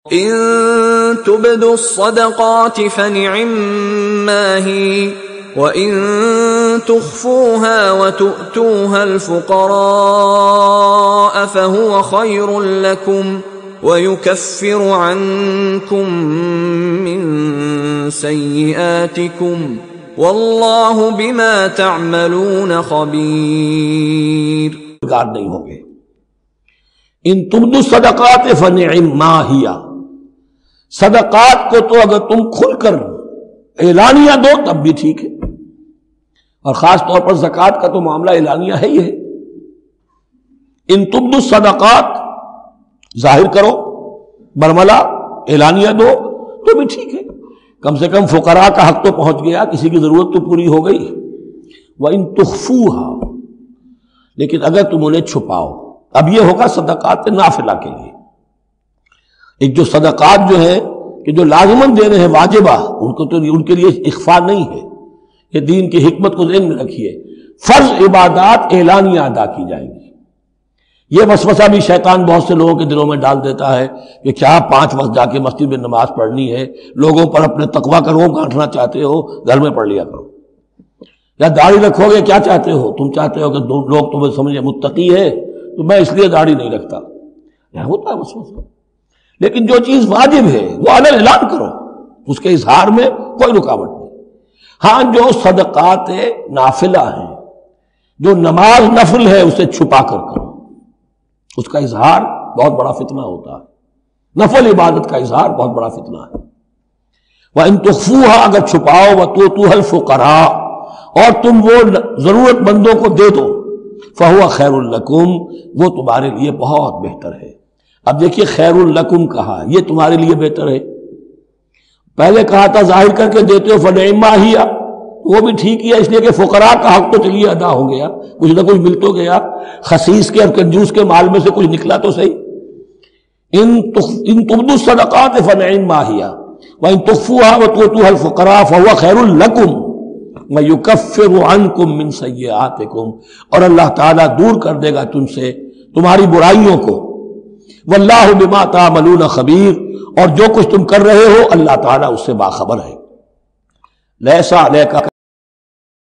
إن تبدوا الصدقات فنعما هي وإن تخفوها وتؤتوها الفقراء فهو خير لكم ويكفر عنكم من سيئاتكم واللہ بما تعملون خبیر۔ نہیں ہوں گے۔ ان تبدوا الصدقات فنعما ہی، صدقات کو تو اگر تم کھل کر اعلانیہ دو تب بھی ٹھیک ہے، اور خاص طور پر زکوٰۃ کا تو معاملہ اعلانیہ ہے ہی ہے۔ ان تبدوا الصدقات ظاہر کرو، برملا اعلانیہ دو تو بھی ٹھیک ہے، کم سے کم فقراء کا حق تو پہنچ گیا، کسی کی ضرورت تو پوری ہو گئی۔ وَإِن تُخْفُوهَا، لیکن اگر تم انہیں چھپاؤ، اب یہ ہوگا صدقات نافلہ کے لیے۔ ایک جو صدقات جو ہے کہ جو لازماً دینے ہیں واجبہ، ان کو تو ان کے لیے اخفاء نہیں ہے، یہ دین کی حکمت کو ذہن میں رکھیے۔ فرض عبادات اعلانیہ ادا کی جائیں گی۔ یہ وسوسہ بھی شیطان بہت سے لوگوں کے دلوں میں ڈال دیتا ہے کہ کیا 5 وقت جا کے مسجد میں نماز پڑھنی ہے، لوگوں پر اپنے تقویٰ کا روب گانٹھنا چاہتے ہو، گھر میں پڑھ لیا کرو۔ یا داڑھی رکھو گے، کیا چاہتے ہو؟ تم چاہتے ہو کہ لوگ تمہیں سمجھے متقی ہے تو میں اس لیے داڑھی نہیں رکھتا، یہ ہوتا ہے وسوسہ۔ لیکن جو چیز واجب ہے وہ علن اعلان کرو، اس کے اظہار میں کوئی رکاوٹ نہیں۔ ہاں جو صدقات نافلہ ہیں، جو نماز نفل ہے، اسے چھپا کر کرو، اس کا اظہار بہت بڑا فتنہ ہوتا ہے، نفل عبادت کا اظہار بہت بڑا فتنہ ہے۔ وَإِن تُخْفُوهَا، اگر چھپاؤ، وَتُؤْتُوهَا الْفُقَرَاءَ، اور تم وہ ضرورت مندوں کو دے دو، فَهُوَ خَيْرٌ لَكُمْ، وہ تمہارے لیے بہت بہتر ہے۔ اب دیکھیے خیر لکم کہا، یہ تمہارے لیے بہتر ہے۔ پہلے کہا تھا ظاہر کر کے دیتے ہو فنعما ہی، وہ بھی ٹھیک ہی ہے، اس لیے کہ فقراء کا حق تو چلیے ادا ہو گیا، کچھ نہ کچھ مل تو گیا، خسیس کے اور کنجوس کے مال میں سے کچھ نکلا تو صحیح۔ ان تبدوا الصدقات فنعما ہی وان تخفوها وتؤتوها الفقراء فهو خیر لکم ویکفر عنکم من سیئاتکم، اور اللہ تعالیٰ دور کر دے گا تم سے تمہاری برائیوں کو۔ واللہ بما تعملون خبیر، اور جو کچھ تم کر رہے ہو اللہ تعالیٰ اس سے باخبر ہے۔ لیسا علیک